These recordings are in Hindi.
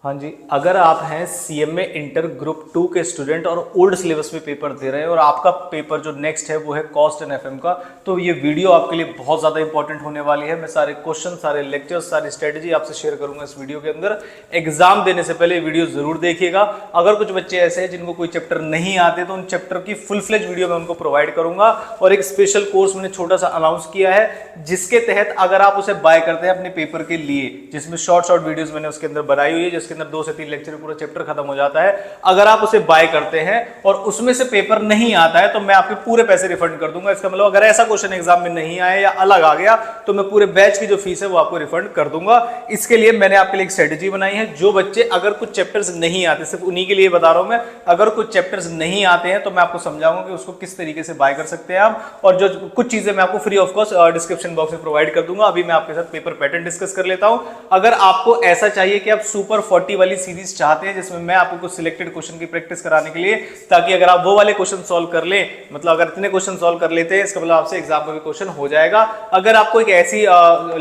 हाँ जी, अगर आप हैं सीएमए इंटर ग्रुप 2 के स्टूडेंट और ओल्ड सिलेबस में पेपर दे रहे हैं और आपका पेपर जो नेक्स्ट है वो है कॉस्ट एंड एफएम का, तो ये वीडियो आपके लिए बहुत ज़्यादा इंपॉर्टेंट होने वाली है। मैं सारे क्वेश्चन, सारे लेक्चर्स, सारी स्ट्रेटजी आपसे शेयर करूंगा इस वीडियो के अंदर। एग्जाम देने से पहले वीडियो जरूर देखिएगा। अगर कुछ बच्चे ऐसे हैं जिनको कोई चैप्टर नहीं आते तो उन चैप्टर की फुल फ्लेज वीडियो मैं उनको प्रोवाइड करूंगा। और एक स्पेशल कोर्स मैंने छोटा सा अनाउंस किया है जिसके तहत अगर आप उसे बाय करते हैं अपने पेपर के लिए, जिसमें शॉर्ट वीडियोज मैंने उसके अंदर बनाई हुई है, जिसके अंदर 2 से 3 लेक्चर पूरा चैप्टर खत्म हो जाता है। अगर आप उसे बाय करते हैं और उसमें से पेपर नहीं आता है तो मैं आपके पूरे पैसे रिफंड कर दूंगा। इसका मतलब अगर ऐसा क्वेश्चन एग्जाम में नहीं आया या अलग आ गया तो मैं पूरे बैच की जो फीस है वो आपको रिफंड कर दूंगा। इसके लिए मैंने आपके लिए एक स्ट्रेटजी बनाई है। जो बच्चे अगर कुछ चैप्टर्स नहीं आते, सिर्फ उन्हीं के लिए बता रहा हूं मैं, अगर कुछ चैप्टर्स नहीं आते हैं तो मैं आपको समझाऊंगा कि उसको किस तरीके से बाय कर सकते हैं आप। और जो कुछ चीजें मैं आपको free of cost description box में प्रोवाइड कर दूंगा। अभी मैं आपके साथ पेपर पैटर्न डिस्कस कर लेता हूं। अगर आपको ऐसा चाहिए कि आप सुपर 40 वाली सीरीज चाहते हैं जिसमें मैं आपको कुछ सिलेक्टेड क्वेश्चन की प्रैक्टिस कराने के लिए, ताकि अगर आप वो वाले क्वेश्चन सॉल्व कर ले, मतलब अगर इतने क्वेश्चन सॉल्व कर लेते हैं इसका मतलब आपसे एग्जाम में भी क्वेश्चन हो जाएगा। अगर आपको एक ऐसी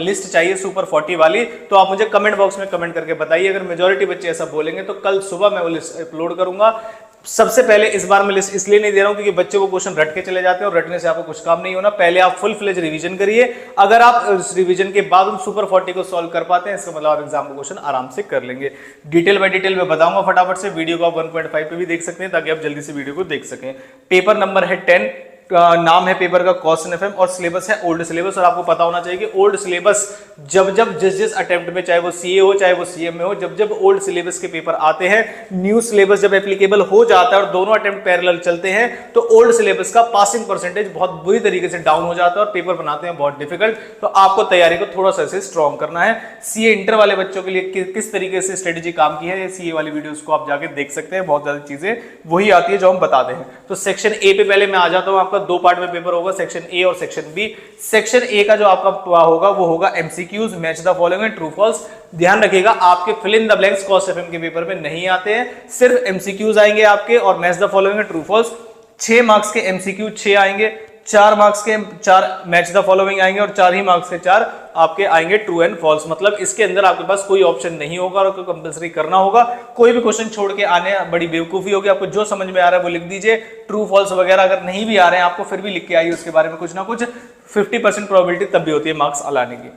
लिस्ट चाहिए सुपर 40 वाली तो आप मुझे कमेंट बॉक्स में कमेंट करके बताइए। अगर मेजॉरिटी बच्चे ऐसा बोलेंगे तो कल सुबह मैं वो लिस्ट अपलोड करूंगा। सबसे पहले इस बार मैं लिस्ट इसलिए नहीं दे रहा हूं क्योंकि बच्चे वो क्वेश्चन रट के चले जाते हैं और रटने से आपको कुछ काम नहीं होना। पहले आप फुल फ्लेज रिवीजन करिए। अगर आप इस रिवीजन के बाद उन सुपर 40 को सॉल्व कर पाते हैं इसका मतलब आप एग्जाम में क्वेश्चन आराम से कर लेंगे। डिटेल बाय डिटेल में बताऊंगा फटाफट से। वीडियो को आप 1.5 पे भी देख सकते हैं ताकि आप जल्दी से वीडियो को देख सकें। पेपर नंबर है 10, नाम है पेपर का कॉस्ट एंड एफएम और सिलेबस है ओल्ड सिलेबस। और आपको पता होना चाहिए कि ओल्ड सिलेबस जब जिस अटेम्प्ट में, चाहे वो सीए हो चाहे वो सीएमए हो, जब ओल्ड सिलेबस के पेपर आते हैं, न्यू सिलेबस जब एप्लीकेबल हो जाता है और दोनों अटेम्प्ट पैरेलल चलते हैं तो ओल्ड सिलेबस का पासिंग परसेंटेज बहुत बुरी तरीके से डाउन हो जाता है और पेपर बनाते हैं बहुत डिफिकल्ट। तो आपको तैयारी को थोड़ा सा इसे स्ट्रॉन्ग करना है। सीए इंटर वाले बच्चों के लिए किस तरीके से स्ट्रेटेजी काम की है, सीए वाली वीडियोस को आप जाके देख सकते हैं। बहुत ज्यादा चीजें वही आती है जो हम बताते हैं। तो सेक्शन ए पे पहले मैं आ जाता हूं। आपका 2 पार्ट में पेपर होगा, सेक्शन ए और सेक्शन बी। सेक्शन ए का जो आपका होगा वो होगा MCQs, match the following and true false. ध्यान रखिएगा आपके fill in the blanks cost FM के पेपर में नहीं आते हैं, सिर्फ एमसीक्यूज आएंगे आपके और match the following and true false. 6 marks के एमसीक्यू 6 आएंगे, 4 मार्क्स के 4 मैच द फॉलोइंग आएंगे और 4 ही मार्क्स के 4 आपके आएंगे ट्रू एंड फॉल्स। मतलब इसके अंदर आपके पास कोई ऑप्शन नहीं होगा और कंपलसरी करना होगा। कोई भी क्वेश्चन छोड़ के आने बड़ी बेवकूफी होगी। आपको जो समझ में आ रहा है वो लिख दीजिए। ट्रू फॉल्स वगैरह अगर नहीं भी आ रहे हैं आपको फिर भी लिख के आइए उसके बारे में कुछ ना कुछ। 50% प्रोबेबिलिटी तब भी होती है मार्क्स लाने की।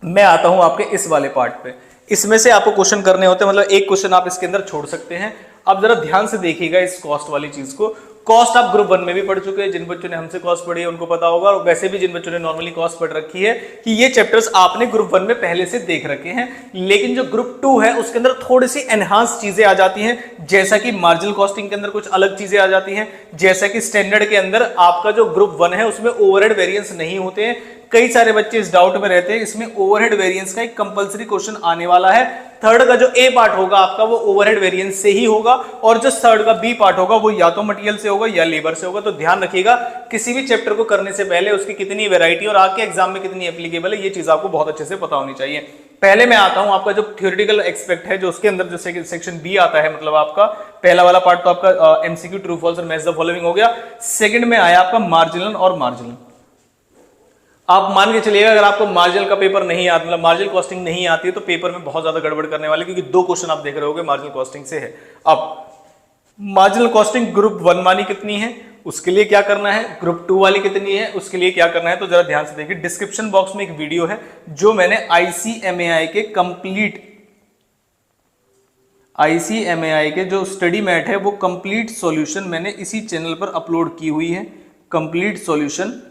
मैं आता हूं आपके इस वाले पार्ट पे। इसमें से आपको क्वेश्चन करने होते हैं, मतलब एक क्वेश्चन आप इसके अंदर छोड़ सकते हैं। अब जरा ध्यान से देखिएगा इस कॉस्ट वाली चीज को। कॉस्ट आप ग्रुप 1 में भी पढ़ चुके हैं, जिन बच्चों ने हमसे कॉस्ट पढ़ी है उनको पता होगा। और वैसे भी जिन बच्चों ने नॉर्मली कॉस्ट पढ़ रखी है कि ये चैप्टर्स आपने ग्रुप 1 में पहले से देख रखे हैं। लेकिन जो ग्रुप 2 है उसके अंदर थोड़ी सी एनहांस चीजें आ जाती हैं, जैसा कि मार्जिनल कॉस्टिंग के अंदर कुछ अलग चीजें आ जाती हैं, जैसा कि स्टैंडर्ड के अंदर आपका जो ग्रुप 1 है उसमें ओवरहेड वेरिएंस नहीं होते हैं। कई सारे बच्चे इस डाउट में रहते हैं। इसमें ओवरहेड वेरिएंस का एक कंपलसरी क्वेश्चन आने वाला है। थर्ड का जो ए पार्ट होगा आपका वो ओवरहेड वेरिएंस से ही होगा और जो थर्ड का बी पार्ट होगा वो या तो मटेरियल से होगा या लेबर से होगा। तो ध्यान रखिएगा किसी भी चैप्टर को करने से पहले उसकी कितनी वैरायटी और आपके एग्जाम में कितनी एप्लीकेबल है ये चीज आपको बहुत अच्छे से पता होनी चाहिए। पहले मैं आता हूं आपका जो थ्योरेटिकल एक्सपेक्ट है, जो उसके अंदर जो सेक्शन बी आता है, मतलब आपका पहला वाला पार्ट तो आपका एमसीक्यू, ट्रू फॉल्स और मैच द फॉलोइंग हो गया। सेकंड में आया आपका मार्जिनल और मार्जिनल। आप मान के चलिएगा अगर आपको मार्जिनल का पेपर नहीं आता, मतलब मार्जिनल कॉस्टिंग नहीं आती है तो पेपर में बहुत ज्यादा गड़बड़ करने वाले, क्योंकि 2 क्वेश्चन आप देख रहे होगे मार्जिनल कॉस्टिंग से है। अब मार्जिनल कॉस्टिंग ग्रुप 1 वाली कितनी है उसके लिए क्या करना है, ग्रुप 2 वाली कितनी है उसके लिए क्या करना है, तो जरा ध्यान से देखिए। डिस्क्रिप्शन बॉक्स में एक वीडियो है जो मैंने आईसीएमएआई के जो स्टडी मैट है वो कंप्लीट सॉल्यूशन मैंने इसी चैनल पर अपलोड की हुई है। कंप्लीट सॉल्यूशन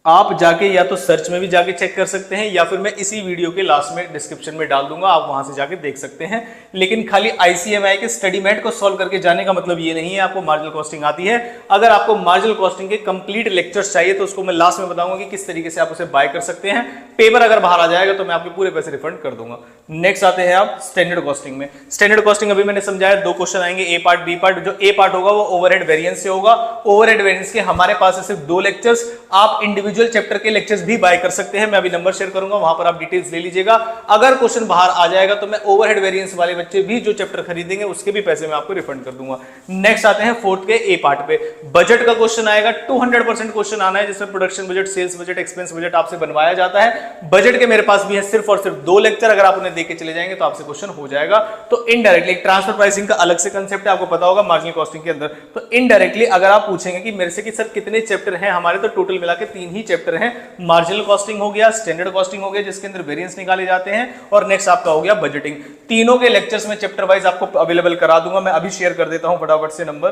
आप जाके या तो सर्च में भी जाके चेक कर सकते हैं या फिर मैं इसी वीडियो के लास्ट में डिस्क्रिप्शन में डाल दूंगा, आप वहां से जाके देख सकते हैं। लेकिन खाली आईसीएमआई के स्टडी मैट को सॉल्व करके जाने का मतलब ये नहीं है आपको मार्जिनल कॉस्टिंग आती है। अगर आपको मार्जिनल कॉस्टिंग के कंप्लीट लेक्चर्स चाहिए तो उसको मैं लास्ट में बताऊंगा कि किस तरीके से आप उसे बाय कर सकते हैं। पेपर अगर बाहर आ जाएगा तो मैं आपके पूरे पैसे रिफंड कर दूंगा। नेक्स्ट आते हैं आप स्टैंडर्ड कॉस्टिंग में। स्टैंडर्ड कॉस्टिंग अभी मैंने समझाया, 2 क्वेश्चन आएंगे, ए पार्ट बी पार्ट। जो ए पार्ट होगा वो ओवरहेड वेरिएंस से होगा। ओवरहेड वेरिएंस के हमारे पास है सिर्फ 2 लेक्चर्स। आप इंडिविजुअल इंडिविजुअल चैप्टर के लेक्चर्स भी बाय कर सकते हैं। मैं अभी नंबर शेयर करूंगा, वहां पर आप डिटेल्स ले लीजिएगा। अगर क्वेश्चन बाहर आ जाएगा तो मैं ओवरहेड वेरिएंस वाले बच्चे भी जो चैप्टर खरीदेंगे उसके भी पैसे मैं आपको रिफंड कर दूंगा। नेक्स्ट आते हैं फोर्थ के ए पार्ट पे। बजट का क्वेश्चन आएगा, 200% क्वेश्चन आना है जिसमें production budget, sales budget, expense budget आपसे बनवाया जाता है। बजट के मेरे पास भी है सिर्फ और सिर्फ 2 लेक्चर, अगर आप उन्हें देख के चले जाएंगे तो आपसे क्वेश्चन हो जाएगा। तो इनडायरेक्टली ट्रांसफर प्राइसिंग का अलग से कंसेप्ट है, आपको पता होगा मार्जिनल कॉस्टिंग के अंदर। तो इनडायरेक्टली अगर आप पूछेंगे कि मेरे से कि सर कितने चैप्टर हैं हमारे, तो टोटल मिला के 3 ही चैप्टर हैं। मार्जिनल कॉस्टिंग हो गया, स्टैंडर्ड कॉस्टिंग हो गया जिसके अंदर वेरिएंस निकाले जाते हैं, और नेक्स्ट आपका हो गया बजटिंग। तीनों के लेक्चर्स में चैप्टर वाइज आपको अवेलेबल करा दूंगा। मैं अभी शेयर कर देता हूं फटाफट से नंबर।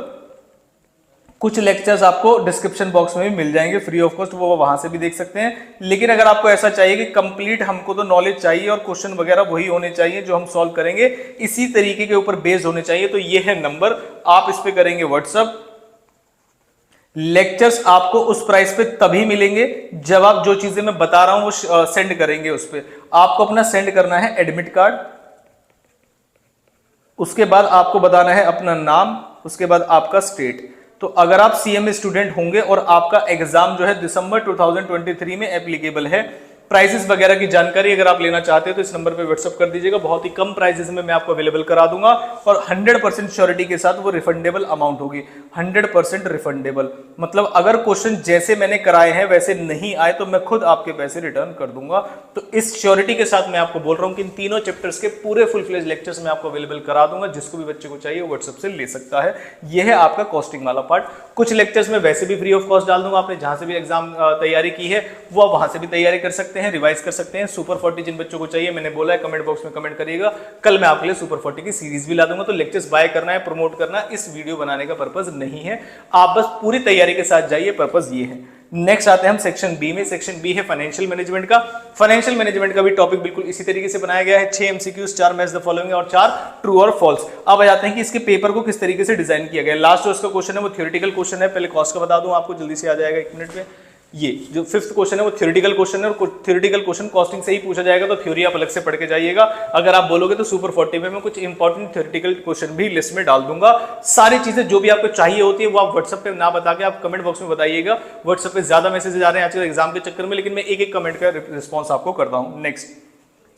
कुछ लेक्चर्स आपको डिस्क्रिप्शन बॉक्स में भी मिल जाएंगे फ्री ऑफ कॉस्ट, वो वहां से भी देख सकते हैं। लेकिन अगर आपको ऐसा चाहिए कि कंप्लीट हमको तो नॉलेज चाहिए और क्वेश्चन वगैरह वही होने चाहिए जो हम सॉल्व करेंगे, इसी तरीके के ऊपर बेस्ड होने चाहिए, तो ये है नंबर, आप इस पे करेंगे व्हाट्सएप। लेक्चर्स आपको उस प्राइस पे तभी मिलेंगे जब आप जो चीजें मैं बता रहा हूं वो सेंड करेंगे। उस पे आपको अपना सेंड करना है एडमिट कार्ड, उसके बाद आपको बताना है अपना नाम, उसके बाद आपका स्टेट। तो अगर आप सीएमए स्टूडेंट होंगे और आपका एग्जाम जो है दिसंबर 2023 में एप्लीकेबल है, प्राइसेस वगैरह की जानकारी अगर आप लेना चाहते हैं तो इस नंबर पे व्हाट्सअप कर दीजिएगा। बहुत ही कम प्राइसेस में मैं आपको अवेलेबल करा दूंगा और 100% श्योरिटी के साथ वो रिफंडेबल अमाउंट होगी। 100% रिफंडेबल मतलब अगर क्वेश्चन जैसे मैंने कराए हैं वैसे नहीं आए तो मैं खुद आपके पैसे रिटर्न कर दूंगा। तो इस श्योरिटी के साथ मैं आपको बोल रहा हूं कि इन तीनों चैप्टर्स के पूरे फुल फ्लेज लेक्चर्स मैं आपको अवेलेबल करा दूंगा। जिसको भी बच्चे को चाहिए वो व्हाट्सएप से ले सकता है। यह है आपका कॉस्टिंग वाला पार्ट। कुछ लेक्चर्स में वैसे भी फ्री ऑफ कॉस्ट डाल दूंगा, आपने जहां से भी एग्जाम तैयारी की है वो आप वहां से भी तैयारी कर सकते हैं, रिवाइज कर सकते हैं। सुपर 40 जिन बच्चों को चाहिए मैंने बोला है कमेंट बॉक्स में कमेंट करिएगा, कल मैं आपके लिए सुपर 40 की सीरीज भी ला दूंगा। तो लेक्चर्स बाय करना है, प्रमोट करना, इस वीडियो बनाने का पर्पस नहीं है, आप बस पूरी तैयारी के साथ जाइए, पर्पस ये है। नेक्स्ट आते हैं हम सेक्शन बी में। सेक्शन बी है फाइनेंशियल मैनेजमेंट का। फाइनेंशियल मैनेजमेंट का भी टॉपिक बिल्कुल इसी तरीके से बनाया गया है। 6 एमसीक्यूज, 4 मैच द फॉलोइंग और 4 ट्रू और फॉल्स। अब आ जाते हैं कि इसके पेपर को किस तरीके से डिजाइन किया गया। लास्ट जो इसका क्वेश्चन है वो थ्योरेटिकल क्वेश्चन है। पहले कॉस्ट का बता दूं आपको, जल्दी से आ जाएगा 1 मिनट में। ये जो 5th क्वेश्चन है वो थ्योरेटिकल क्वेश्चन है और थ्योरेटिकल क्वेश्चन कॉस्टिंग से ही पूछा जाएगा, तो थ्योरी आप अलग से पढ़ के जाइएगा। अगर आप बोलोगे तो सुपर 40 में मैं कुछ इंपॉर्टेंट थ्योरेटिकल क्वेश्चन भी लिस्ट में डाल दूंगा। सारी चीजें जो भी आपको चाहिए होती है वो आप व्हाट्सएप पे ना बता के आप कमेंट बॉक्स में बताइएगा। व्हाट्सएप पे ज्यादा मैसेजेस आ रहे हैं आजकल एग्जाम के चक्कर में, लेकिन मैं एक एक कमेंट का रिस्पॉन्स आपको करता हूं। नेक्स्ट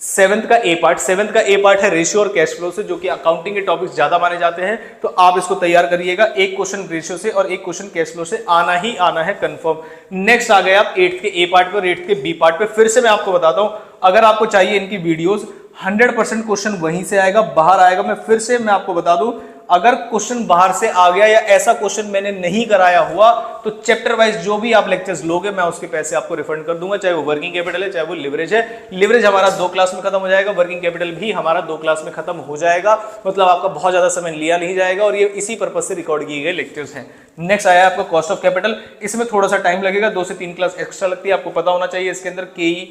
7th का ए पार्ट। 7th का ए पार्ट है रेशियो और कैश फ्लो से, जो कि अकाउंटिंग के टॉपिक्स ज्यादा माने जाते हैं, तो आप इसको तैयार करिएगा। एक क्वेश्चन रेशियो से और एक क्वेश्चन कैश फ्लो से आना ही आना है कंफर्म। नेक्स्ट आ गए आप 8th के ए पार्ट पे और 8th के बी पार्ट पे। फिर से मैं आपको बताता हूं, अगर आपको चाहिए इनकी वीडियोस, 100% क्वेश्चन वहीं से आएगा, बाहर आएगा। मैं आपको बता दूं, अगर क्वेश्चन बाहर से आ गया या ऐसा क्वेश्चन मैंने नहीं कराया हुआ तो चैप्टर वाइज जो भी आप लेक्चर्स लोगे मैं उसके पैसे आपको रिफंड कर दूंगा, चाहे वो वर्किंग कैपिटल है चाहे वो लिवरेज है। लिवरेज हमारा 2 क्लास में खत्म हो जाएगा, वर्किंग कैपिटल भी हमारा 2 क्लास में खत्म हो जाएगा, मतलब आपका बहुत ज्यादा समय लिया नहीं जाएगा और ये इसी पर्पज से रिकॉर्ड किए गए लेक्चर्स हैं। नेक्स्ट आया आपका कॉस्ट ऑफ कैपिटल। इसमें थोड़ा सा टाइम लगेगा, 2 से 3 क्लास एक्स्ट्रा लगती है। आपको पता होना चाहिए इसके अंदर केई,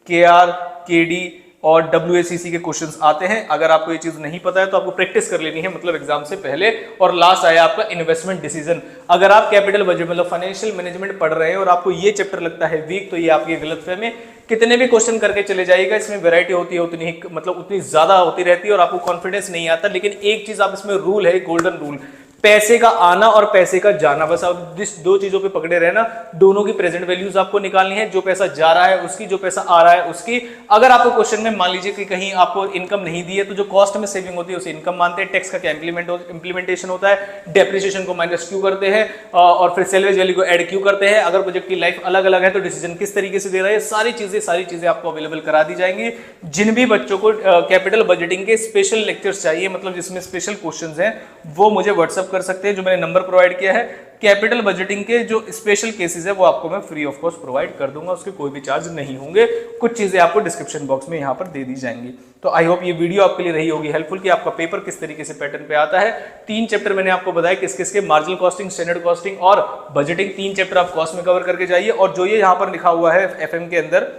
केआर, केडी और WACC के क्वेश्चंस आते हैं। अगर आपको ये चीज नहीं पता है तो आपको प्रैक्टिस कर लेनी है, मतलब एग्जाम से पहले। और लास्ट आया आपका इन्वेस्टमेंट डिसीजन। अगर आप कैपिटल बजट मतलब फाइनेंशियल मैनेजमेंट पढ़ रहे हैं और आपको ये चैप्टर लगता है वीक, तो ये आपकी गलतफहमी। कितने भी क्वेश्चन करके चले जाइएगा, इसमें वैरायटी होती है उतनी ही, मतलब उतनी ज्यादा होती रहती है और आपको कॉन्फिडेंस नहीं आता। लेकिन एक चीज आप इसमें रूल है, गोल्डन रूल, पैसे का आना और पैसे का जाना, बस आप जिस 2 चीजों पे पकड़े रहना। दोनों की प्रेजेंट वैल्यूज आपको निकालनी है, जो पैसा जा रहा है उसकी, जो पैसा आ रहा है उसकी। अगर आपको क्वेश्चन में मान लीजिए कि कहीं आपको इनकम नहीं दी है तो जो कॉस्ट में सेविंग होती है उसे इनकम मानते हैं। टैक्स का क्या इंप्लीमेंटेशन होता है, डेप्रिसिएशन को माइनस क्यों करते हैं और फिर सैलरी वैल्यू को ऐड क्यों करते हैं। अगर प्रोजेक्ट की लाइफ अलग अलग है तो डिसीजन किस तरीके से दे रहा है, सारी चीजें आपको अवेलेबल करा दी जाएंगी। जिन भी बच्चों को कैपिटल बजटिंग के स्पेशल लेक्चर्स चाहिए, मतलब जिसमें स्पेशल क्वेश्चंस हैं, वो मुझे व्हाट्सएप कर सकते हैं। जो मैंने नंबर प्रोवाइड किया है, कैपिटल बजटिंग के जो स्पेशल केसेस है वो आपको मैं फ्री ऑफ कॉस्ट प्रोवाइड कर दूंगा, उसके कोई भी चार्ज नहीं होंगे। कुछ चीजें आपको डिस्क्रिप्शन बॉक्स में यहां पर दे दी जाएंगी। तो आई होप ये वीडियो आपके लिए रही होगी हेल्पफुल कि आपका पेपर किस तरीके से पैटर्न पे आता है। 3 चैप्टर मैंने आपको बताया किस किस के, मार्जिनल कॉस्टिंग, स्टैंडर्ड कॉस्टिंग और बजटिंग। 3 चैप्टर आप कॉस्ट में कवर करके जाइए। और जो ये यहां पर लिखा हुआ है FM के अंदर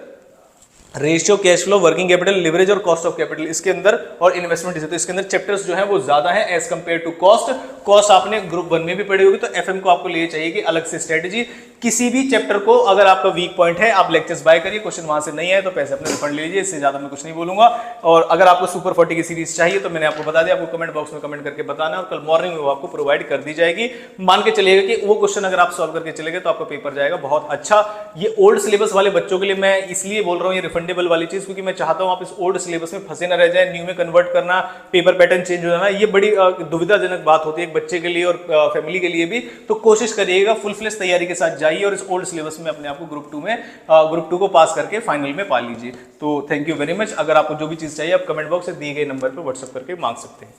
ratio, cash flow, working capital, leverage और कॉस्ट ऑफ कैपिटल इसके अंदर, और इन्वेस्टमेंट, तो इसके अंदर चैप्टर्स जो है वो ज्यादा है as compared to cost. Cost आपने ग्रुप 1 में भी पढ़ी होगी, तो एफएम को आपको लिए चाहिए कि अलग से स्ट्रेटेजी। किसी भी चैप्टर को अगर आपका वीक पॉइंट है, आप लेक्चर्स बाय करिए, क्वेश्चन वहां से नहीं आए तो पैसे अपने रिफंड ले लीजिए, इससे ज्यादा मैं कुछ नहीं बोलूंगा। और अगर आपको सुपर 40 की सीरीज चाहिए तो मैंने आपको बता दिया, आपको कमेंट बॉक्स में कमेंट करके बताना है और कल मॉर्निंग में वो आपको प्रोवाइड कर दी जाएगी। मान के चलिएगा कि वो क्वेश्चन अगर आप सॉल्व करके चले गए तो आपका पेपर जाएगा बहुत अच्छा। ये ओल्ड सिलेबस वाले बच्चों के लिए मैं इसलिए बोल रहा हूँ ये रिफंडेबल वाली चीज, क्योंकि मैं चाहता हूं आप इस ओल्ड सिलेबस में फंसे न रह जाए, न्यू में कन्वर्ट करना, पेपर पैटर्न चेंज हो जाना, ये बड़ी दुविधाजनक बात होती है एक बच्चे के लिए और फैमिली के लिए भी। तो कोशिश करिएगा फुल फ्लेश तैयारी के साथ जाइए और इस ओल्ड सिलेबस में अपने आप को ग्रुप 2 को पास करके फाइनल में पा लीजिए। तो थैंक यू वेरी मच। अगर आपको जो भी चीज चाहिए आप कमेंट बॉक्स से दिए गए नंबर पर व्हाट्सएप करके मांग सकते हैं।